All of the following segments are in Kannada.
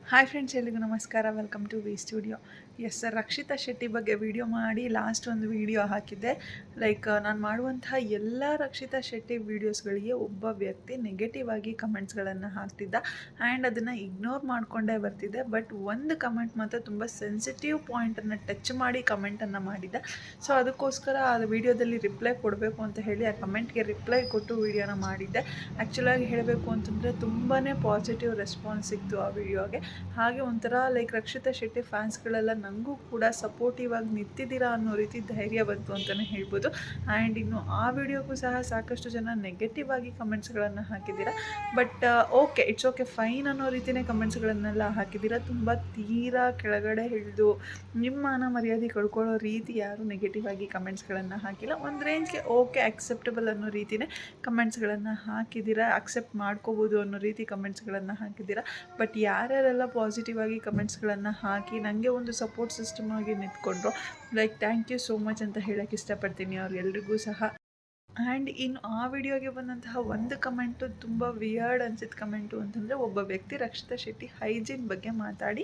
ಹಾಯ್ ಫ್ರೆಂಡ್ಸ್, ಎಲ್ಲಿಗೂ ನಮಸ್ಕಾರ. Welcome to V studio. Yes sir, Rakshita Shetty ಬಗ್ಗೆ ವಿಡಿಯೋ ಮಾಡಿ ಲಾಸ್ಟ್ ಒಂದು ವಿಡಿಯೋ ಹಾಕಿದ್ದೆ. ನಾನು ಮಾಡುವಂತಹ ಎಲ್ಲ ರಕ್ಷಿತಾ ಶೆಟ್ಟಿ ವೀಡಿಯೋಸ್ಗಳಿಗೆ ಒಬ್ಬ ವ್ಯಕ್ತಿ ನೆಗೆಟಿವ್ ಆಗಿ ಕಮೆಂಟ್ಸ್ಗಳನ್ನು ಹಾಕ್ತಿದ್ದ ಆ್ಯಂಡ್ ಅದನ್ನು ಇಗ್ನೋರ್ ಮಾಡಿಕೊಂಡೇ ಬರ್ತಿದ್ದೆ. ಬಟ್ ಒಂದು ಕಮೆಂಟ್ ಮಾತ್ರ ತುಂಬ ಸೆನ್ಸಿಟಿವ್ ಪಾಯಿಂಟನ್ನು ಟಚ್ ಮಾಡಿ ಕಮೆಂಟನ್ನು ಮಾಡಿದ್ದ. ಸೊ ಅದಕ್ಕೋಸ್ಕರ ಆ ವಿಡಿಯೋದಲ್ಲಿ ರಿಪ್ಲೈ ಕೊಡಬೇಕು ಅಂತ ಹೇಳಿ ಆ ಕಮೆಂಟ್ಗೆ ರಿಪ್ಲೈ ಕೊಟ್ಟು ವಿಡಿಯೋನ ಮಾಡಿದ್ದೆ. ಆ್ಯಕ್ಚುಲಾಗಿ ಹೇಳಬೇಕು ಅಂತಂದರೆ ತುಂಬಾ ಪಾಸಿಟಿವ್ ರೆಸ್ಪಾನ್ಸ್ ಸಿಕ್ತು ಆ ವಿಡಿಯೋಗೆ. ಹಾಗೆ ಒಂಥರ ರಕ್ಷಿತಾ ಶೆಟ್ಟಿ ಫ್ಯಾನ್ಸ್ಗಳೆಲ್ಲ ನನಗೂ ಕೂಡ ಸಪೋರ್ಟಿವ್ ಆಗಿ ನಿಂತಿದ್ದೀರಾ ಅನ್ನೋ ರೀತಿ ಧೈರ್ಯ ಬಂತು ಅಂತಲೇ ಹೇಳ್ಬೋದು. ಆ್ಯಂಡ್ ಇನ್ನು ಆ ವಿಡಿಯೋಗೂ ಸಹ ಸಾಕಷ್ಟು ಜನ ನೆಗೆಟಿವ್ ಆಗಿ ಕಮೆಂಟ್ಸ್ಗಳನ್ನು ಹಾಕಿದ್ದೀರಾ. But okay, it's okay, fine ಅನ್ನೋ ರೀತಿಯೇ ಕಮೆಂಟ್ಸ್ಗಳನ್ನೆಲ್ಲ ಹಾಕಿದ್ದೀರಾ. ತುಂಬ ತೀರಾ ಕೆಳಗಡೆ ಹಿಡಿದು ನಿಮ್ಮ ಮಾನ ಮರ್ಯಾದೆ ಕಳ್ಕೊಳ್ಳೋ ರೀತಿ ಯಾರು ನೆಗೆಟಿವ್ ಆಗಿ ಕಮೆಂಟ್ಸ್ಗಳನ್ನು ಹಾಕಿಲ್ಲ. ಒಂದು ರೇಂಜ್ಗೆ ಓಕೆ, ಅಕ್ಸೆಪ್ಟಬಲ್ ಅನ್ನೋ ರೀತಿಯೇ ಕಮೆಂಟ್ಸ್ಗಳನ್ನು ಹಾಕಿದ್ದೀರಾ. ಅಕ್ಸೆಪ್ಟ್ ಮಾಡ್ಕೋಬೋದು ಅನ್ನೋ ರೀತಿ ಕಮೆಂಟ್ಸ್ಗಳನ್ನು ಹಾಕಿದ್ದೀರಾ. ಬಟ್ ಯಾರ್ಯಾರೆಲ್ಲ ಪಾಸಿಟಿವ್ ಆಗಿ ಕಮೆಂಟ್ಸ್ಗಳನ್ನು ಹಾಕಿ ನನಗೆ ಒಂದು ಸಪೋರ್ಟ್ ಸಿಸ್ಟಮ್ ಆಗಿ ನಿಂತ್ಕೊಂಡ್ರು, ಥ್ಯಾಂಕ್ ಯು ಸೋ ಮಚ್ ಅಂತ ಹೇಳೋಕ್ಕೆ ಇಷ್ಟಪಡ್ತೀನಿ ಅವ್ರಿಗೆಲ್ರಿಗೂ ಸಹ. ಆ್ಯಂಡ್ ಇನ್ನು ಆ ವಿಡಿಯೋಗೆ ಬಂದಂತಹ ಒಂದು ಕಮೆಂಟು ತುಂಬ ವಿಯರ್ಡ್ ಅನಿಸಿದ ಕಮೆಂಟು ಅಂತಂದರೆ, ಒಬ್ಬ ವ್ಯಕ್ತಿ ರಕ್ಷಿತಾ ಶೆಟ್ಟಿ ಹೈಜೀನ್ ಬಗ್ಗೆ ಮಾತಾಡಿ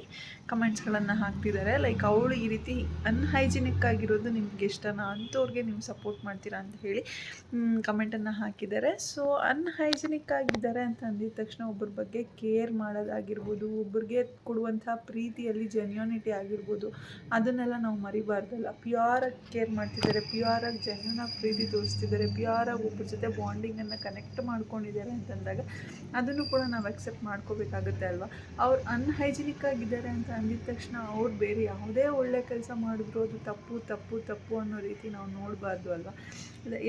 ಕಮೆಂಟ್ಸ್ಗಳನ್ನು ಹಾಕ್ತಿದ್ದಾರೆ. ಅವಳು ಈ ರೀತಿ ಅನ್ಹೈಜಿನಿಕ್ ಆಗಿರೋದು ನಿಮ್ಗೆ ಇಷ್ಟನಾ, ಅಂಥವ್ರಿಗೆ ನೀವು ಸಪೋರ್ಟ್ ಮಾಡ್ತೀರಾ ಅಂತ ಹೇಳಿ ಕಮೆಂಟನ್ನು ಹಾಕಿದ್ದಾರೆ. ಸೊ ಅನ್ಹೈಜಿನಿಕ್ ಆಗಿದ್ದಾರೆ ಅಂತ ಅಂದಿದ ತಕ್ಷಣ ಒಬ್ಬರ ಬಗ್ಗೆ ಕೇರ್ ಮಾಡೋದಾಗಿರ್ಬೋದು, ಒಬ್ಬರಿಗೆ ಕೊಡುವಂಥ ಪ್ರೀತಿಯಲ್ಲಿ ಜೆನ್ಯೂನಿಟಿ ಆಗಿರ್ಬೋದು, ಅದನ್ನೆಲ್ಲ ನಾವು ಮರಿಬಾರ್ದಲ್ಲ. ಪ್ಯೂರಾಗಿ ಕೇರ್ ಮಾಡ್ತಿದ್ದಾರೆ, ಪ್ಯೂರಾಗಿ ಜೆನ್ಯೂನಾಗಿ ಪ್ರೀತಿ ತೋರಿಸ್ತಿದ್ದಾರೆ, ಪ್ಯೂರಾಗಿ ಒಬ್ಬರ ಜೊತೆ ಬಾಂಡಿಂಗನ್ನು ಕನೆಕ್ಟ್ ಮಾಡ್ಕೊಂಡಿದ್ದಾರೆ ಅಂತಂದಾಗ ಅದನ್ನು ಕೂಡ ನಾವು ಅಕ್ಸೆಪ್ಟ್ ಮಾಡ್ಕೋಬೇಕಾಗುತ್ತೆ ಅಲ್ವಾ. ಅವ್ರು ಅನ್ಹೈಜಿನಿಕ್ ಆಗಿದ್ದಾರೆ ಅಂತ ಅಂದಿದ ತಕ್ಷಣ ಅವ್ರು ಬೇರೆ ಯಾವುದೇ ಒಳ್ಳೆ ಕೆಲಸ ಮಾಡಿದ್ರು ಅದು ತಪ್ಪು ತಪ್ಪು ತಪ್ಪು ಅನ್ನೋ ರೀತಿ ನಾವು ನೋಡಬಾರ್ದು ಅಲ್ವಾ.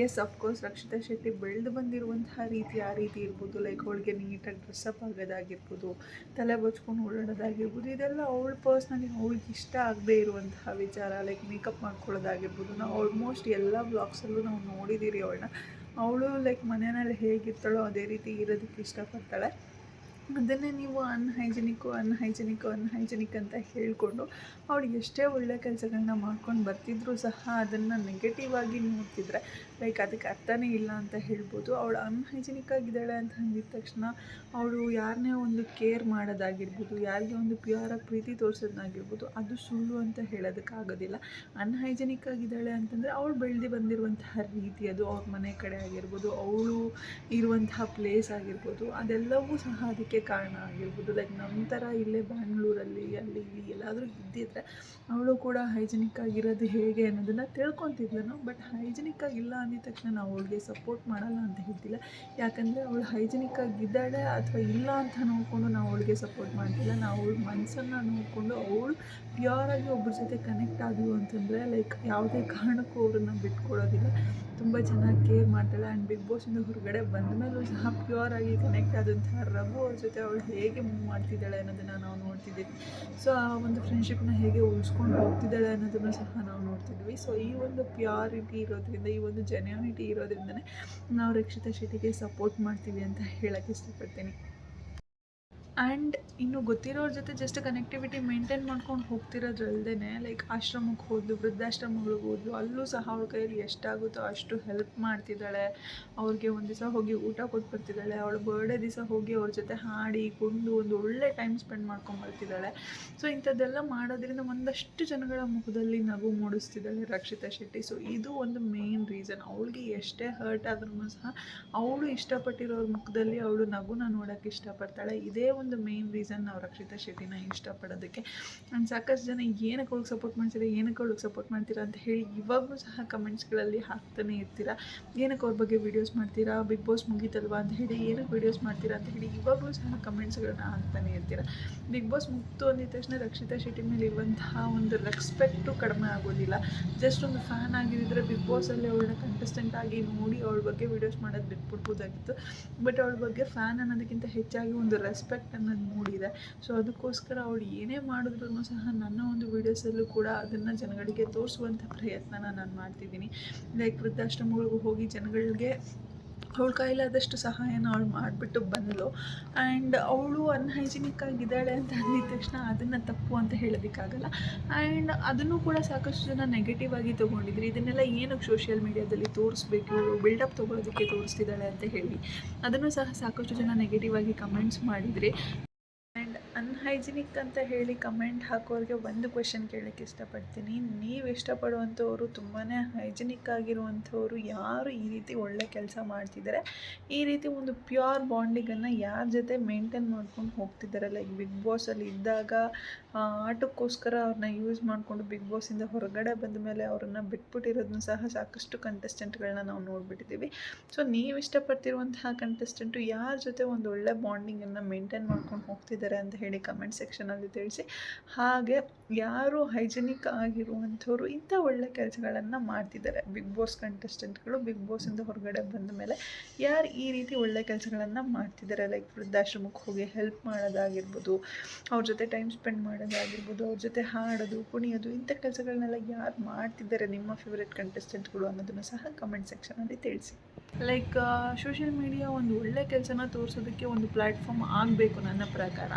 ಎಸ್, ಅಫ್ಕೋರ್ಸ್ ರಕ್ಷಿತಾ ಶೆಟ್ಟಿ ಬೆಳೆದು ಬಂದಿರುವಂತಹ ರೀತಿ ಆ ರೀತಿ ಇರ್ಬೋದು. ಅವಳಿಗೆ ನೀಟಾಗಿ ಡ್ರೆಸ್ಅಪ್ ಆಗೋದಾಗಿರ್ಬೋದು, ತಲೆ ಬಚ್ಕೊಂಡು ಓಡಾಡೋದಾಗಿರ್ಬೋದು, ಇದೆಲ್ಲ ಅವಳು ಪರ್ಸ್ನಲಿ ಅವಳಿಗೆ ಇಷ್ಟ ಆಗದೆ ಇರುವಂತಹ ವಿಚಾರ. ಮೇಕಪ್ ಮಾಡ್ಕೊಳ್ಳೋದಾಗಿರ್ಬೋದು. ನಾವು ಆಲ್ಮೋಸ್ಟ್ ಎಲ್ಲ ಬ್ಲಾಗ್ಸಲ್ಲೂ ನಾವು ನೋಡಿದ್ದೀರಿ ಅವಳನ್ನ. ಅವಳು ಮನೆಯಲ್ಲಿ ಹೇಗಿರ್ತಾಳೋ ಅದೇ ರೀತಿ ಇರೋದಕ್ಕೆ ಇಷ್ಟಪಡ್ತಾಳೆ. ಅದನ್ನೇ ನೀವು ಅನ್ಹೈಜಿನಿಕ್ ಅಂತ ಹೇಳಿಕೊಂಡು ಅವಳು ಎಷ್ಟೇ ಒಳ್ಳೆ ಕೆಲಸಗಳನ್ನ ಮಾಡ್ಕೊಂಡು ಬರ್ತಿದ್ರು ಸಹ ಅದನ್ನು ನೆಗೆಟಿವ್ ಆಗಿ ನೋಡ್ತಿದ್ರೆ ಅದಕ್ಕೆ ಅರ್ಥನೇ ಇಲ್ಲ ಅಂತ ಹೇಳ್ಬೋದು. ಅವಳು ಅನ್ಹೈಜಿನಿಕ್ ಆಗಿದ್ದಾಳೆ ಅಂತ ಅಂದಿದ ತಕ್ಷಣ ಅವಳು ಯಾರನ್ನೇ ಒಂದು ಕೇರ್ ಮಾಡೋದಾಗಿರ್ಬೋದು, ಯಾರಿಗೆ ಒಂದು ಪ್ಯೂರಾಗಿ ಪ್ರೀತಿ ತೋರಿಸೋದಾಗಿರ್ಬೋದು, ಅದು ಸುಳ್ಳು ಅಂತ ಹೇಳೋದಕ್ಕಾಗೋದಿಲ್ಲ. ಅನ್ಹೈಜಿನಿಕ್ ಆಗಿದ್ದಾಳೆ ಅಂತಂದರೆ ಅವಳು ಬೆಳೆದು ಬಂದಿರುವಂತಹ ರೀತಿ, ಅದು ಅವ್ರ ಮನೆ ಕಡೆ ಆಗಿರ್ಬೋದು, ಅವಳು ಇರುವಂತಹ ಪ್ಲೇಸ್ ಆಗಿರ್ಬೋದು, ಅದೆಲ್ಲವೂ ಸಹ ಅದಕ್ಕೆ ಕಾರಣ ಆಗಿರ್ಬೋದು. ನಮ್ಮ ಥರ ಇಲ್ಲೇ ಬ್ಯಾಂಗ್ಳೂರಲ್ಲಿ ಅಲ್ಲಿ ಇಲ್ಲಿ ಎಲ್ಲಾದರೂ ಇದ್ದಿದ್ರೆ ಅವಳು ಕೂಡ ಹೈಜಿನಿಕ್ ಆಗಿರೋದು ಹೇಗೆ ಅನ್ನೋದನ್ನು ತಿಳ್ಕೊತಿದ್ಲು. ಬಟ್ ಹೈಜಿನಿಕ್ ಆಗಿಲ್ಲ ಅಂದಿದ ತಕ್ಷಣ ನಾವು ಅವಳಿಗೆ ಸಪೋರ್ಟ್ ಮಾಡಲ್ಲ ಅಂತ ಹೇಳ್ತಿಲ್ಲ. ಯಾಕಂದರೆ ಅವಳು ಹೈಜಿನಿಕ್ ಆಗಿದ್ದಾಳೆ ಅಥವಾ ಇಲ್ಲ ಅಂತ ನೋಡಿಕೊಂಡು ನಾವು ಅವಳಿಗೆ ಸಪೋರ್ಟ್ ಮಾಡ್ತಿಲ್ಲ. ನಾವು ಅವಳ ಮನಸ್ಸನ್ನು ನೋಡಿಕೊಂಡು ಅವಳು ಪ್ಯೂರಾಗಿ ಒಬ್ಬರ ಜೊತೆ ಕನೆಕ್ಟ್ ಆದಳು ಅಂತಂದರೆ ಯಾವುದೇ ಕಾರಣಕ್ಕೂ ಅವ್ರನ್ನ ಬಿಟ್ಕೊಡೋದಿಲ್ಲ. ತುಂಬ ಚೆನ್ನಾಗಿ ಕೇರ್ ಮಾಡ್ತಾಳೆ. ಆ್ಯಂಡ್ ಬಿಗ್ ಬಾಸಿಂದ ಹೊರಗಡೆ ಬಂದ ಮೇಲೂ ಸಹ ಪ್ಯೂರಾಗಿ ಕನೆಕ್ಟ್ ಆದಂತಹ ರಘು ಅವ್ರ ಜೊತೆ ಅವಳು ಹೇಗೆ ಮೂವ್ ಮಾಡ್ತಿದ್ದಾಳೆ ಅನ್ನೋದನ್ನು ನಾವು ನೋಡ್ತಿದ್ದೀವಿ. ಸೊ ಆ ಒಂದು ಫ್ರೆಂಡ್ಶಿಪ್ನ ಹೇಗೆ ಉಳಿಸ್ಕೊಂಡು ಹೋಗ್ತಿದ್ದಾಳೆ ಅನ್ನೋದನ್ನು ಸಹ ನಾವು ನೋಡ್ತಿದ್ವಿ. ಸೊ ಈ ಒಂದು ಪ್ಯೂರಿಟಿ ಇರೋದ್ರಿಂದ, ಈ ಒಂದು ಜೆನ್ಯೂನಿಟಿ ಇರೋದ್ರಿಂದನೇ ನಾವು ರಕ್ಷಿತಾ ಶೆಟ್ಟಿಗೆ ಸಪೋರ್ಟ್ ಮಾಡ್ತೀವಿ ಅಂತ ಹೇಳೋಕ್ಕೆ ಇಷ್ಟಪಡ್ತೀನಿ. ಆ್ಯಂಡ್ ಇನ್ನು ಗೊತ್ತಿರೋರ ಜೊತೆ ಜಸ್ಟ್ ಕನೆಕ್ಟಿವಿಟಿ ಮೇಂಟೈನ್ ಮಾಡ್ಕೊಂಡು ಹೋಗ್ತಿರೋದ್ರಲ್ದೇ ಆಶ್ರಮಕ್ಕೆ ಹೋದ್ಲು, ವೃದ್ಧಾಶ್ರಮಗಳಿಗೆ ಹೋದ್ಲು, ಅಲ್ಲೂ ಸಹ ಅವ್ಳ ಕೈಯಲ್ಲಿ ಎಷ್ಟಾಗುತ್ತೋ ಅಷ್ಟು ಹೆಲ್ಪ್ ಮಾಡ್ತಿದ್ದಾಳೆ. ಅವ್ರಿಗೆ ಒಂದು ದಿವಸ ಹೋಗಿ ಊಟ ಕೊಟ್ಟು ಬರ್ತಿದ್ದಾಳೆ. ಅವಳ ಬರ್ಡೇ ದಿವಸ ಹೋಗಿ ಅವ್ರ ಜೊತೆ ಹಾಡಿ ಕುಂಡು ಒಂದು ಒಳ್ಳೆ ಟೈಮ್ ಸ್ಪೆಂಡ್ ಮಾಡ್ಕೊಂಬರ್ತಿದ್ದಾಳೆ. ಸೊ ಇಂಥದ್ದೆಲ್ಲ ಮಾಡೋದ್ರಿಂದ ಒಂದಷ್ಟು ಜನಗಳ ಮುಖದಲ್ಲಿ ನಗು ಮೂಡಿಸ್ತಿದ್ದಾಳೆ ರಕ್ಷಿತಾ ಶೆಟ್ಟಿ. ಸೊ ಇದು ಒಂದು ಮೇನ್ ರೀಸನ್. ಅವಳಿಗೆ ಎಷ್ಟೇ ಹರ್ಟ್ ಆದ್ರೂ ಸಹ ಅವಳು ಇಷ್ಟಪಟ್ಟಿರೋರ ಮುಖದಲ್ಲಿ ಅವಳು ನಗುನ ನೋಡೋಕ್ಕೆ ಇಷ್ಟಪಡ್ತಾಳೆ. ಇದೇ ಒಂದು ಮೇನ್ ರೀಸನ್ ನಾವು ರಕ್ಷಿತಾ ಶೆಟ್ಟಿನ ಇಷ್ಟಪಡೋದಕ್ಕೆ. ಆ್ಯಂಡ್ ಸಾಕಷ್ಟು ಜನ ಏನಕ್ಕೆ ಅವಳಿಗೆ ಸಪೋರ್ಟ್ ಮಾಡ್ತೀರಾ ಅಂತ ಹೇಳಿ ಇವಾಗಲೂ ಸಹ ಕಮೆಂಟ್ಸ್ಗಳಲ್ಲಿ ಹಾಕ್ತಾನೆ ಇರ್ತೀರಾ. ಏನಕ್ಕೆ ಅವ್ರ ಬಗ್ಗೆ ವೀಡಿಯೋಸ್ ಮಾಡ್ತೀರಾ, ಬಿಗ್ ಬಾಸ್ ಮುಗೀತಲ್ವಾ ಅಂತ ಹೇಳಿ ಏನಕ್ಕೆ ವೀಡಿಯೋಸ್ ಮಾಡ್ತೀರಾ ಅಂತ ಹೇಳಿ ಇವಾಗಲೂ ಸಹ ಕಮೆಂಟ್ಸ್ಗಳನ್ನ ಹಾಕ್ತಾನೆ ಇರ್ತೀರಾ. ಬಿಗ್ ಬಾಸ್ ಮುಗಿತು ಅಂದಿದ ತಕ್ಷಣ ರಕ್ಷಿತಾ ಶೆಟ್ಟಿ ಮೇಲೆ ಇರುವಂತಹ ಒಂದು ರೆಸ್ಪೆಕ್ಟು ಕಡಿಮೆ ಆಗೋದಿಲ್ಲ. ಜಸ್ಟ್ ಒಂದು ಫ್ಯಾನ್ ಆಗಿದ್ದರೆ ಬಿಗ್ ಬಾಸಲ್ಲಿ ಅವಳನ್ನ ಕಂಟೆಸ್ಟೆಂಟ್ ಆಗಿ ನೋಡಿ ಅವಳ ಬಗ್ಗೆ ವೀಡಿಯೋಸ್ ಮಾಡೋದು ಬಿಟ್ಬಿಡ್ಬೋದಾಗಿತ್ತು. ಬಟ್ ಅವಳ ಬಗ್ಗೆ ಫ್ಯಾನ್ ಅನ್ನೋದಕ್ಕಿಂತ ಹೆಚ್ಚಾಗಿ ಒಂದು ರೆಸ್ಪೆಕ್ಟ್ ಅನ್ನೋದು ಮೂಡಿದೆ. ಸೊ ಅದಕ್ಕೋಸ್ಕರ ಅವಳು ಏನೇ ಮಾಡಿದ್ರೂ ಸಹ ನನ್ನ ಒಂದು ವೀಡಿಯೋಸಲ್ಲೂ ಕೂಡ ಅದನ್ನು ಜನಗಳಿಗೆ ತೋರಿಸುವಂಥ ಪ್ರಯತ್ನನ ನಾನು ಮಾಡ್ತಿದ್ದೀನಿ. ವೃದ್ಧಾಶ್ರಮಗಳಿಗೂ ಹೋಗಿ ಜನಗಳಿಗೆ ಅವಳ ಕೈಲಾದಷ್ಟು ಸಹಾಯನ ಅವಳು ಮಾಡಿಬಿಟ್ಟು ಬಂದಳು. ಆ್ಯಂಡ್ ಅವಳು ಅನ್ಹೈಜಿನಿಕ್ ಆಗಿದ್ದಾಳೆ ಅಂತ ಅಂದಿದ ತಕ್ಷಣ ಅದನ್ನು ತಪ್ಪು ಅಂತ ಹೇಳೋದಕ್ಕಾಗಲ್ಲ. ಆ್ಯಂಡ್ ಅದನ್ನು ಕೂಡ ಸಾಕಷ್ಟು ಜನ ನೆಗೆಟಿವ್ ಆಗಿ ತೊಗೊಂಡಿದ್ರು. ಇದನ್ನೆಲ್ಲ ಏನಕ್ಕೆ ಸೋಷಿಯಲ್ ಮೀಡಿಯಾದಲ್ಲಿ ತೋರಿಸ್ಬೇಕು, ಬಿಲ್ಡಪ್ ತೊಗೊಳೋದಕ್ಕೆ ತೋರಿಸ್ತಿದ್ದಾಳೆ ಅಂತ ಹೇಳಿ ಅದನ್ನು ಸಹ ಸಾಕಷ್ಟು ಜನ ನೆಗೆಟಿವ್ ಆಗಿ ಕಮೆಂಟ್ಸ್ ಮಾಡಿದ್ರಿ. ಆ್ಯಂಡ್ ಅನ್ಹೈಜಿನಿಕ್ ಅಂತ ಹೇಳಿ ಕಮೆಂಟ್ ಹಾಕೋರಿಗೆ ಒಂದು ಕ್ವೆಶನ್ ಕೇಳೋಕ್ಕೆ ಇಷ್ಟಪಡ್ತೀನಿ. ನೀವು ಇಷ್ಟಪಡುವಂಥವ್ರು ತುಂಬಾ ಹೈಜಿನಿಕ್ ಆಗಿರುವಂಥವ್ರು ಯಾರು ಈ ರೀತಿ ಒಳ್ಳೆ ಕೆಲಸ ಮಾಡ್ತಿದ್ದಾರೆ, ಈ ರೀತಿ ಒಂದು ಪ್ಯೂರ್ ಬಾಂಡಿಂಗನ್ನು ಯಾರ ಜೊತೆ ಮೇಂಟೈನ್ ಮಾಡ್ಕೊಂಡು ಹೋಗ್ತಿದ್ದಾರೆ. ಲೈಕ್ ಬಿಗ್ ಬಾಸಲ್ಲಿ ಇದ್ದಾಗ ಆಟಕ್ಕೋಸ್ಕರ ಅವ್ರನ್ನ ಯೂಸ್ ಮಾಡಿಕೊಂಡು ಬಿಗ್ ಬಾಸಿಂದ ಹೊರಗಡೆ ಬಂದ ಮೇಲೆ ಅವರನ್ನು ಬಿಟ್ಬಿಟ್ಟಿರೋದನ್ನು ಸಹ ಸಾಕಷ್ಟು ಕಂಟೆಸ್ಟೆಂಟ್ಗಳನ್ನ ನಾವು ನೋಡಿಬಿಟ್ಟಿದ್ದೀವಿ. ಸೊ ನೀವು ಇಷ್ಟಪಡ್ತಿರುವಂತಹ ಕಂಟೆಸ್ಟೆಂಟು ಯಾರ ಜೊತೆ ಒಂದು ಒಳ್ಳೆ ಬಾಂಡಿಂಗನ್ನು ಮೇಂಟೈನ್ ಮಾಡ್ಕೊಂಡು ಹೋಗ್ತಿದ್ದಾರೆ ಅಂತ ಹೇಳಿ ಕಮೆಂಟ್ ಸೆಕ್ಷನಲ್ಲಿ ತಿಳಿಸಿ. ಹಾಗೆ ಯಾರು ಹೈಜಿನಿಕ್ ಆಗಿರುವಂಥವ್ರು ಇಂಥ ಒಳ್ಳೆ ಕೆಲಸಗಳನ್ನು ಮಾಡ್ತಿದ್ದಾರೆ, ಬಿಗ್ ಬಾಸ್ ಕಂಟೆಸ್ಟೆಂಟ್ಗಳು ಬಿಗ್ ಬಾಸಿಂದ ಹೊರಗಡೆ ಬಂದ ಮೇಲೆ ಯಾರು ಈ ರೀತಿ ಒಳ್ಳೆ ಕೆಲಸಗಳನ್ನು ಮಾಡ್ತಿದ್ದಾರೆ, ಲೈಕ್ ವೃದ್ಧಾಶ್ರಮಕ್ಕೆ ಹೋಗಿ ಹೆಲ್ಪ್ ಮಾಡೋದಾಗಿರ್ಬೋದು, ಅವ್ರ ಜೊತೆ ಟೈಮ್ ಸ್ಪೆಂಡ್ ಮಾಡೋದಾಗಿರ್ಬೋದು, ಅವ್ರ ಜೊತೆ ಹಾಡೋದು ಕುಣಿಯೋದು, ಇಂಥ ಕೆಲಸಗಳನ್ನೆಲ್ಲ ಯಾರು ಮಾಡ್ತಿದ್ದಾರೆ ನಿಮ್ಮ ಫೇವ್ರೆಟ್ ಕಂಟೆಸ್ಟೆಂಟ್ಗಳು ಅನ್ನೋದನ್ನು ಸಹ ಕಮೆಂಟ್ ಸೆಕ್ಷನಲ್ಲಿ ತಿಳಿಸಿ. ಲೈಕ್ ಸೋಷಿಯಲ್ ಮೀಡಿಯಾ ಒಂದು ಒಳ್ಳೆ ಕೆಲಸನ ತೋರಿಸೋದಕ್ಕೆ ಒಂದು ಪ್ಲ್ಯಾಟ್ಫಾರ್ಮ್ ಆಗಬೇಕು ನನ್ನ ಪ್ರಕಾರ.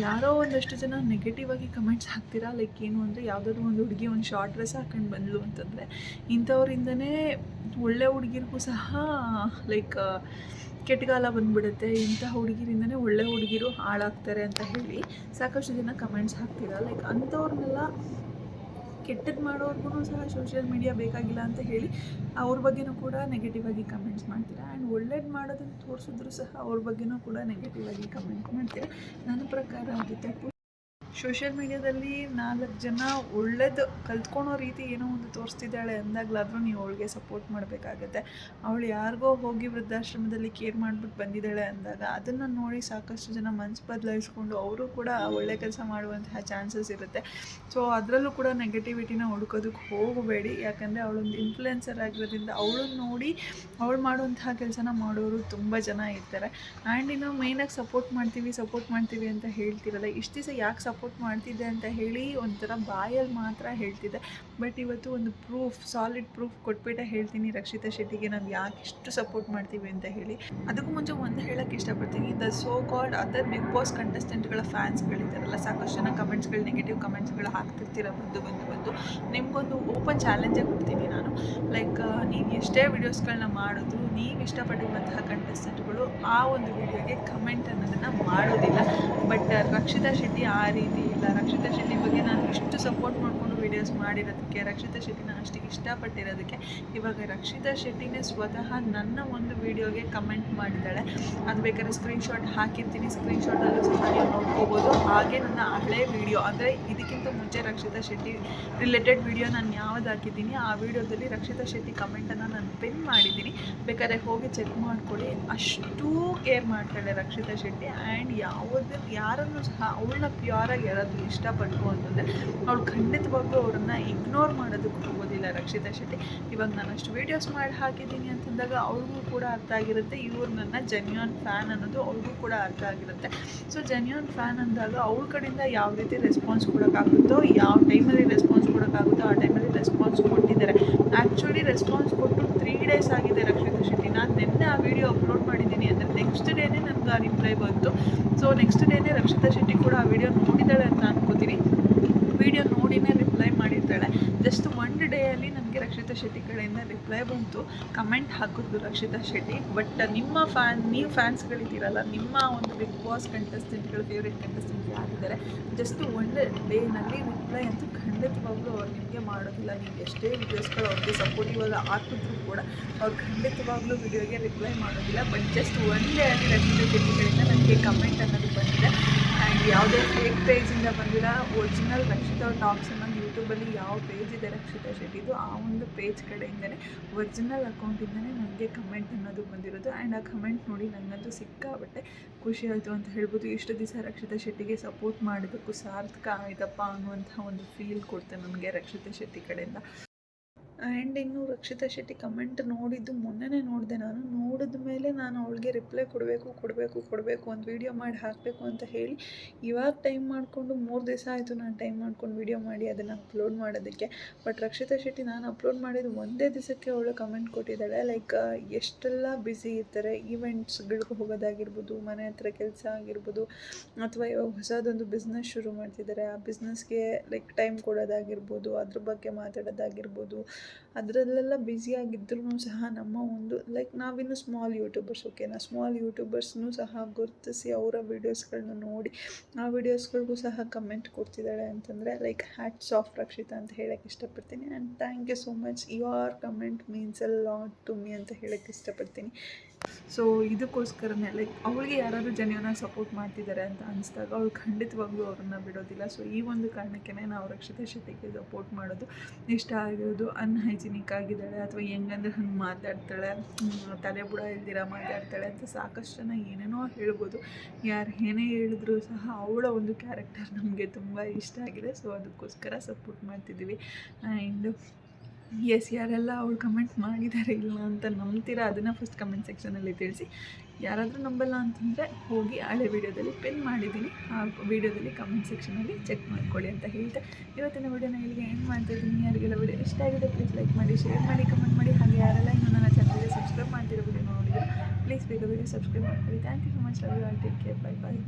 ಯಾರೋ ಒಂದಷ್ಟು ಜನ ನೆಗೆಟಿವ್ ಆಗಿ ಕಮೆಂಟ್ಸ್ ಹಾಕ್ತೀರಾ, ಲೈಕ್ ಏನು ಅಂದರೆ ಯಾವುದಾದ್ರು ಒಂದು ಹುಡುಗಿ ಒಂದು ಶಾರ್ಟ್ ಡ್ರೆಸ್ ಹಾಕೊಂಡು ಬಂದಳು ಅಂತಂದರೆ ಇಂಥವ್ರಿಂದನೇ ಒಳ್ಳೆ ಹುಡುಗಿರಿಗೂ ಸಹ ಲೈಕ್ ಕೆಟ್ಟಗಾಲ ಬಂದುಬಿಡುತ್ತೆ, ಇಂಥ ಹುಡುಗಿರಿಂದನೇ ಒಳ್ಳೆ ಹುಡುಗಿರು ಹಾಳಾಗ್ತಾರೆ ಅಂತ ಹೇಳಿ ಸಾಕಷ್ಟು ಜನ ಕಮೆಂಟ್ಸ್ ಹಾಕ್ತೀರಾ. ಲೈಕ್ ಅಂಥವ್ರನ್ನೆಲ್ಲ ಕೆಟ್ಟದ್ದು ಮಾಡೋರ್ಗು ಸಹ ಸೋಷಿಯಲ್ ಮೀಡಿಯಾ ಬೇಕಾಗಿಲ್ಲ ಅಂತ ಹೇಳಿ ಅವ್ರ ಬಗ್ಗೆನೂ ಕೂಡ ನೆಗೆಟಿವ್ ಆಗಿ ಕಮೆಂಟ್ಸ್ ಮಾಡ್ತೀರಾ. ಆ್ಯಂಡ್ ಒಳ್ಳೇದು ಮಾಡೋದನ್ನು ತೋರಿಸಿದ್ರು ಸಹ ಅವ್ರ ಬಗ್ಗೆನೂ ಕೂಡ ನೆಗೆಟಿವ್ ಆಗಿ ಕಮೆಂಟ್ ಮಾಡ್ತೀರಾ. ನನ್ನ ಪ್ರಕಾರ ಅದು ತಪ್ಪು. ಸೋಷಿಯಲ್ ಮೀಡಿಯಾದಲ್ಲಿ 4 ಜನ ಒಳ್ಳೇದು ಕಲ್ತ್ಕೊಳೋ ರೀತಿ ಏನೋ ಒಂದು ತೋರಿಸ್ತಿದ್ದಾಳೆ ಅಂದಾಗಲಾದರೂ ನೀವು ಅವಳಿಗೆ ಸಪೋರ್ಟ್ ಮಾಡಬೇಕಾಗತ್ತೆ. ಅವಳು ಯಾರಿಗೋ ಹೋಗಿ ವೃದ್ಧಾಶ್ರಮದಲ್ಲಿ ಕೇರ್ ಮಾಡಿಬಿಟ್ಟು ಬಂದಿದ್ದಾಳೆ ಅಂದಾಗ ಅದನ್ನು ನೋಡಿ ಸಾಕಷ್ಟು ಜನ ಮನಸ್ಸು ಬದಲಾಯಿಸ್ಕೊಂಡು ಅವರು ಕೂಡ ಒಳ್ಳೆ ಕೆಲಸ ಮಾಡುವಂತಹ ಚಾನ್ಸಸ್ ಇರುತ್ತೆ. ಸೊ ಅದರಲ್ಲೂ ಕೂಡ ನೆಗೆಟಿವಿಟಿನ ಹುಡ್ಕೋದಕ್ಕೆ ಹೋಗಬೇಡಿ, ಯಾಕಂದರೆ ಅವಳೊಂದು ಇನ್ಫ್ಲುಯೆನ್ಸರ್ ಆಗಿರೋದ್ರಿಂದ ಅವಳನ್ನು ನೋಡಿ ಅವಳು ಮಾಡುವಂತಹ ಕೆಲಸನ ಮಾಡೋರು ತುಂಬ ಜನ ಇರ್ತಾರೆ. ಆ್ಯಂಡ್ ಇನ್ನು ಮೇಯ್ನಾಗಿ ಸಪೋರ್ಟ್ ಮಾಡ್ತೀವಿ ಅಂತ ಹೇಳ್ತಿರಲ್ಲ, ಇಷ್ಟು ದಿವಸ ಯಾಕೆ ಸಪೋರ್ಟ್ ಮಾಡ್ತಿದ್ದೆ ಅಂತ ಹೇಳಿ ಒಂಥರ ಬಾಯಲ್ಲಿ ಮಾತ್ರ ಹೇಳ್ತಿದ್ದೆ. ಬಟ್ ಇವತ್ತು ಒಂದು ಸಾಲಿಡ್ ಪ್ರೂಫ್ ಕೊಟ್ಬಿಟ್ಟೆ ಹೇಳ್ತೀನಿ ರಕ್ಷಿತಾ ಶೆಟ್ಟಿಗೆ ನಾವು ಯಾಕೆ ಇಷ್ಟು ಸಪೋರ್ಟ್ ಮಾಡ್ತೀವಿ ಅಂತ ಹೇಳಿ. ಅದಕ್ಕೂ ಮುಂಚೆ ಒಂದು ಹೇಳೋಕ್ಕೆ ಇಷ್ಟಪಡ್ತೀನಿ, the so called other big boss ಕಂಟೆಸ್ಟೆಂಟ್ಗಳ ಫ್ಯಾನ್ಸ್ಗಳಿದ್ದಾರಲ್ಲ, ಸಾಕಷ್ಟು ಜನ ಕಮೆಂಟ್ಸ್ಗಳು ನೆಗೆಟಿವ್ ಕಮೆಂಟ್ಸ್ಗಳು ಹಾಕ್ತಿರ್ತೀರ ಬಂದು ನಿಮಗೊಂದು ಓಪನ್ ಚಾಲೆಂಜೇ ಕೊಡ್ತೀನಿ ನಾನು. ಲೈಕ್ ನೀವು ಎಷ್ಟೇ ವಿಡಿಯೋಸ್ಗಳನ್ನ ಮಾಡಿದ್ರು ನೀವು ಇಷ್ಟಪಟ್ಟಿರುವಂತಹ ಕಂಟೆಸ್ಟೆಂಟ್ಗಳು ಆ ಒಂದು ವಿಡಿಯೋಗೆ ಕಮೆಂಟ್ ಅನ್ನೋದನ್ನು ಮಾಡೋದಿಲ್ಲ. ಬಟ್ ರಕ್ಷಿತಾ ಶೆಟ್ಟಿ ಆ ರೀತಿ ಇಲ್ಲ. ರಕ್ಷಿತಾ ಶೆಟ್ಟಿ ಬಗ್ಗೆ ನಾನು ಇಷ್ಟು ಸಪೋರ್ಟ್ ಮಾಡಿಕೊಂಡು ವೀಡಿಯೋಸ್ ಮಾಡಿರೋದಕ್ಕೆ, ರಕ್ಷಿತಾ ಶೆಟ್ಟಿನ ಅಷ್ಟಿಗೆ ಇಷ್ಟಪಟ್ಟಿರೋದಕ್ಕೆ ಇವಾಗ ರಕ್ಷಿತಾ ಶೆಟ್ಟಿನೇ ಸ್ವತಃ ನನ್ನ ಒಂದು ವೀಡಿಯೋಗೆ ಕಮೆಂಟ್ ಮಾಡಿದ್ದಾಳೆ. ಅದು ಬೇಕಾದ್ರೆ ಸ್ಕ್ರೀನ್ಶಾಟ್ ಹಾಕಿರ್ತೀನಿ, ಸ್ಕ್ರೀನ್ಶಾಟಲ್ಲೂ ಸಹ ನೀವು ನೋಡ್ಕೋಬೋದು. ಹಾಗೆ ನನ್ನ ಹಳೆ ವೀಡಿಯೋ ಅಂದರೆ ಇದಕ್ಕಿಂತ ಮುಂಚೆ ರಕ್ಷಿತಾ ಶೆಟ್ಟಿ ರಿಲೇಟೆಡ್ ವೀಡಿಯೋ ನಾನು ಯಾವ್ದು ಹಾಕಿದ್ದೀನಿ ಆ ವಿಡಿಯೋದಲ್ಲಿ ರಕ್ಷಿತಾ ಶೆಟ್ಟಿ ಕಮೆಂಟನ್ನು ನಾನು ಪಿನ್ ಮಾಡಿದ್ದೀನಿ, ಬೇಕಾದ್ರೆ ಹೋಗಿ ಚೆಕ್ ಮಾಡ್ಕೊಳ್ಳಿ. ಅಷ್ಟೂ ಕೇರ್ ಮಾಡ್ತಾಳೆ ರಕ್ಷಿತಾ ಶೆಟ್ಟಿ. ಆ್ಯಂಡ್ ಯಾರನ್ನು ಸಹ ಅವಳನ್ನ ಪ್ಯೂರಾಗಿ ಯಾರಾದರೂ ಇಷ್ಟಪಟ್ಟು ಅಂತಂದರೆ ಅವಳು ಖಂಡಿತವಾಗ್ಲೂ ಅವರನ್ನು ಇಗ್ನೋರ್ ಮಾಡೋದಕ್ಕೆ ಹೋಗೋದಿಲ್ಲ ರಕ್ಷಿತಾ ಶೆಟ್ಟಿ. ಇವಾಗ ನಾನು ಅಷ್ಟು ವೀಡಿಯೋಸ್ ಮಾಡಿ ಹಾಕಿದ್ದೀನಿ ಅಂತಂದಾಗ ಅವ್ರಿಗೂ ಕೂಡ ಅರ್ಥ ಆಗಿರುತ್ತೆ, ಇವ್ರು ನನ್ನ ಜೆನ್ಯೂನ್ ಫ್ಯಾನ್ ಅನ್ನೋದು ಅವ್ರಿಗೂ ಕೂಡ ಅರ್ಥ ಆಗಿರುತ್ತೆ. ಸೊ ಜೆನ್ಯೂನ್ ಫ್ಯಾನ್ ಅಂದಾಗ ಅವ್ರ ಕಡೆಯಿಂದ ಯಾವ ರೀತಿ ರೆಸ್ಪಾನ್ಸ್ ಕೊಡೋಕ್ಕಾಗುತ್ತೋ, ಯಾವ ಟೈಮಲ್ಲಿ ರೆಸ್ಪಾನ್ಸ್ ಕೊಡೋಕ್ಕಾಗುತ್ತೋ ಆ ಟೈಮಲ್ಲಿ ರೆಸ್ಪಾನ್ಸ್ ಕೊಟ್ಟಿದ್ದಾರೆ. ಆ್ಯಕ್ಚುಲಿ ರೆಸ್ಪಾನ್ಸ್ ಕೊಟ್ಟು 3 days ಆಗಿದೆ ರಕ್ಷಿತಾ ಶೆಟ್ಟಿ. ನಾನು ನಿನ್ನೆ ಆ ವಿಡಿಯೋ ಅಪ್ಲೋಡ್ ಮಾಡಿದ್ದೀನಿ ಅಂದರೆ ನೆಕ್ಸ್ಟ್ ಡೇನೇ ನನಗೆ ಆ ರಿಪ್ಲೈ ಬಂತು. ಸೊ ನೆಕ್ಸ್ಟ್ ಡೇನೇ ರಕ್ಷಿತಾ ಶೆಟ್ಟಿ ಕೂಡ ಆ ವಿಡಿಯೋ ನೋಡಿದ್ದಾಳೆ ಅಂತ ಅನ್ಕೋತೀನಿ. ವಿಡಿಯೋ ನೋಡಿನೇ ರಿಪ್ಲೈ ಮಾಡಿರ್ತಾಳೆ. ಜಸ್ಟ್ 1 ಡೇಯಲ್ಲಿ ನನಗೆ ರಕ್ಷಿತಾ ಶೆಟ್ಟಿ ಕಡೆಯಿಂದ ರಿಪ್ಲೈ ಬಂತು. ಕಮೆಂಟ್ ಹಾಕಿದ್ರು ರಕ್ಷಿತಾ ಶೆಟ್ಟಿ. ಬಟ್ ನೀವು ಫ್ಯಾನ್ಸ್ಗಳಿದ್ದೀರಲ್ಲ, ನಿಮ್ಮ ಒಂದು ಬಿಗ್ ಬಾಸ್ ಕಂಟೆಸ್ಟೆಂಟ್ಗಳು ಫೇವ್ರೇಟ್ ಕಂಟೆಸ್ಟೆಂಟ್ ಯಾರಿದ್ದಾರೆ, ಜಸ್ಟ್ 1 ಡೇನಲ್ಲಿ ರಿಪ್ಲೈ ಅಂತೂ ಖಂಡಿತವಾಗ್ಲೂ ಅವ್ರು ನಿಮಗೆ ಮಾಡೋದಿಲ್ಲ. ನೀವು ಎಷ್ಟೇ ವೀಡಿಯೋಸ್ಗಳು ಅವ್ರಿಗೆ ಸಪೋರ್ಟಿವ್ ಆಗಿ ಹಾಕಿದ್ರು ಕೂಡ ಅವ್ರು ಖಂಡಿತವಾಗ್ಲೂ ವಿಡಿಯೋಗೆ ರಿಪ್ಲೈ ಮಾಡೋದಿಲ್ಲ. ಬಟ್ ಜಸ್ಟ್ 1 ಡೇಯಲ್ಲಿ ರಕ್ಷಿತಾ ಶೆಟ್ಟಿ ಕಡೆಯಿಂದ ನನಗೆ ಕಮೆಂಟ್ ಅನ್ನೋದು ಬಂದಿದೆ. ಆ್ಯಂಡ್ ಯಾವುದೇ ಫೇಕ್ ಪೇಜಿಂದ ಬಂದಿಲ್ಲ, ಒರಿಜಿನಲ್ ರಕ್ಷಿತಾ ಟಾಕ್ಸ್ ಅನ್ನೋದು ಯೂಟ್ಯೂಬಲ್ಲಿ ಯಾವ ಪೇಜ್ ಇದೆ ರಕ್ಷಿತಾ ಶೆಟ್ಟಿದು ಆ ಒಂದು ಪೇಜ್ ಕಡೆಯಿಂದನೇ ಒರಿಜಿನಲ್ ಅಕೌಂಟಿಂದನೇ ನನಗೆ ಕಮೆಂಟ್ ಅನ್ನೋದು ಬಂದಿರೋದು. ಆ್ಯಂಡ್ ಆ ಕಮೆಂಟ್ ನೋಡಿ ನನಗಂತೂ ಸಿಕ್ಕಾಬಟ್ಟೆ ಖುಷಿ ಆಯಿತು ಅಂತ ಹೇಳ್ಬೋದು. ಇಷ್ಟು ದಿವಸ ರಕ್ಷಿತಾ ಶೆಟ್ಟಿಗೆ ಸಪೋರ್ಟ್ ಮಾಡಿದ್ದಕ್ಕೂ ಸಾರ್ಥಕ ಆಯಿತಪ್ಪ ಅನ್ನುವಂಥ ಒಂದು ಫೀಲ್ ಕೊಡ್ತೆ ನನಗೆ ರಕ್ಷಿತಾ ಶೆಟ್ಟಿ ಕಡೆಯಿಂದ. ಆ್ಯಂಡ್ ಇನ್ನು ರಕ್ಷಿತಾ ಶೆಟ್ಟಿ ಕಮೆಂಟ್ ನೋಡಿದ್ದು ಮೊನ್ನೆ ನೋಡಿದೆ ನಾನು. ನೋಡಿದ ಮೇಲೆ ನಾನು ಅವಳಿಗೆ ರಿಪ್ಲೈ ಕೊಡಬೇಕು ಒಂದು ವೀಡಿಯೋ ಮಾಡಿ ಹಾಕಬೇಕು ಅಂತ ಹೇಳಿ ಇವಾಗ ಟೈಮ್ ಮಾಡಿಕೊಂಡು 3 ದಿವಸ ಆಯಿತು ನಾನು ಟೈಮ್ ಮಾಡ್ಕೊಂಡು ವೀಡಿಯೋ ಮಾಡಿ ಅದನ್ನು ಅಪ್ಲೋಡ್ ಮಾಡೋದಕ್ಕೆ. ಬಟ್ ರಕ್ಷಿತಾ ಶೆಟ್ಟಿ ನಾನು ಅಪ್ಲೋಡ್ ಮಾಡಿದ್ದು ಒಂದೇ ದಿವಸಕ್ಕೆ ಅವಳು ಕಮೆಂಟ್ ಕೊಟ್ಟಿದ್ದಾಳೆ. ಲೈಕ್ ಎಷ್ಟೆಲ್ಲ ಬ್ಯುಸಿ ಇರ್ತಾರೆ, ಈವೆಂಟ್ಸ್ಗಳಿಗೆ ಹೋಗೋದಾಗಿರ್ಬೋದು, ಮನೆ ಹತ್ರ ಕೆಲಸ ಆಗಿರ್ಬೋದು, ಅಥವಾ ಇವಾಗ ಹೊಸದೊಂದು ಬಿಸ್ನೆಸ್ ಶುರು ಮಾಡ್ತಿದ್ದಾರೆ, ಆ ಬಿಸ್ನೆಸ್ಗೆ ಲೈಕ್ ಟೈಮ್ ಕೊಡೋದಾಗಿರ್ಬೋದು, ಅದ್ರ ಬಗ್ಗೆ ಮಾತಾಡೋದಾಗಿರ್ಬೋದು, ಅದರಲ್ಲೆಲ್ಲ ಬ್ಯುಸಿಯಾಗಿದ್ರೂ ಸಹ ನಮ್ಮ ಒಂದು ಲೈಕ್ ನಾವಿನ್ನು ಸ್ಮಾಲ್ ಯೂಟ್ಯೂಬರ್ಸ್ ಓಕೆನಾ, ಸ್ಮಾಲ್ ಯೂಟ್ಯೂಬರ್ಸ್ನೂ ಸಹ ಗುರುತಿಸಿ ಅವರ ವೀಡಿಯೋಸ್ಗಳನ್ನ ನೋಡಿ ಆ ವೀಡಿಯೋಸ್ಗಳಿಗೂ ಸಹ ಕಮೆಂಟ್ ಕೊಡ್ತಿದ್ದಾಳೆ ಅಂತಂದರೆ ಲೈಕ್ ಹ್ಯಾಟ್ಸ್ ಆಫ್ ರಕ್ಷಿತಾ ಅಂತ ಹೇಳೋಕ್ಕೆ ಇಷ್ಟಪಡ್ತೀನಿ. And thank you so much, your comment means a lot to me ಅಂತ ಹೇಳೋಕ್ಕೆ ಇಷ್ಟಪಡ್ತೀನಿ. ಸೊ ಇದಕ್ಕೋಸ್ಕರನೇ ಲೈಕ್ ಅವಳಿಗೆ ಯಾರಾದರೂ ಜೆನ್ಯೂನಾಗಿ ಸಪೋರ್ಟ್ ಮಾಡ್ತಿದ್ದಾರೆ ಅಂತ ಅನಿಸ್ದಾಗ ಅವಳು ಖಂಡಿತವಾಗ್ಲೂ ಅವ್ರನ್ನ ಬಿಡೋದಿಲ್ಲ. ಸೊ ಈ ಒಂದು ಕಾರಣಕ್ಕೇ ನಾವು ರಕ್ಷಿತಾ ಶೆಟ್ಟಿಗೆ ಸಪೋರ್ಟ್ ಮಾಡೋದು ಇಷ್ಟ ಆಗಿರೋದು. ಅನ್ಹೈಜಿನಿಕ್ ಆಗಿದ್ದಾಳೆ ಅಥವಾ ಹೆಂಗಂದ್ರೆ ಹಂಗೆ ಮಾತಾಡ್ತಾಳೆ, ತಲೆ ಬುಡ ಇಲ್ದಿರ ಮಾತಾಡ್ತಾಳೆ ಅಂತ ಸಾಕಷ್ಟು ಜನ ಏನೇನೋ ಹೇಳ್ಬೋದು. ಯಾರು ಏನೇ ಹೇಳಿದ್ರು ಸಹ ಅವಳ ಒಂದು ಕ್ಯಾರೆಕ್ಟರ್ ನಮಗೆ ತುಂಬ ಇಷ್ಟ ಆಗಿದೆ. ಸೊ ಅದಕ್ಕೋಸ್ಕರ ಸಪೋರ್ಟ್ ಮಾಡ್ತಿದ್ದೀವಿ. ಆ್ಯಂಡ್ ಎಸ್, ಯಾರೆಲ್ಲ ಅವಳು ಕಮೆಂಟ್ ಮಾಡಿದ್ದಾರೆ ಇಲ್ಲ ಅಂತ ನಂಬ್ತೀರಾ ಅದನ್ನು ಫಸ್ಟ್ ಕಮೆಂಟ್ ಸೆಕ್ಷನಲ್ಲಿ ತಿಳಿಸಿ. ಯಾರಾದರೂ ನಂಬಲ್ಲ ಅಂತಂದರೆ ಹೋಗಿ ಹಳೆ ವೀಡಿಯೋದಲ್ಲಿ ಪಿನ್ ಮಾಡಿದ್ದೀನಿ, ಆ ವೀಡಿಯೋದಲ್ಲಿ ಕಮೆಂಟ್ ಸೆಕ್ಷನಲ್ಲಿ ಚೆಕ್ ಮಾಡ್ಕೊಳ್ಳಿ ಅಂತ ಹೇಳ್ತಾ ಇವತ್ತಿನ ವೀಡಿಯೋನ ಇಲ್ಲಿಗೆ ಎಂಡ್ ಮಾಡ್ತಾಯಿದ್ದೀನಿ. ಯಾರಿಗೆಲ್ಲ ವೀಡಿಯೋ ಇಷ್ಟ ಆಗಿದೆ ಪ್ಲೀಸ್ ಲೈಕ್ ಮಾಡಿ, ಶೇರ್ ಮಾಡಿ, ಕಮೆಂಟ್ ಮಾಡಿ. ಹಾಗೆ ಯಾರೆಲ್ಲ ಇನ್ನೂ ನನ್ನ ಚಾನಲ್ಗೆ ಸಬ್ಸ್ಕ್ರೈಬ್ ಮಾಡ್ತಿರೋ ವೀಡಿಯೋ ನೋಡಿದ್ರು ಪ್ಲೀಸ್ ಬೇಗ ಬೇಗ ಸಬ್ಸ್ಕ್ರೈಬ್ ಮಾಡ್ಕೊಳ್ಳಿ. Thank you so much, love you all, take care, bye bye.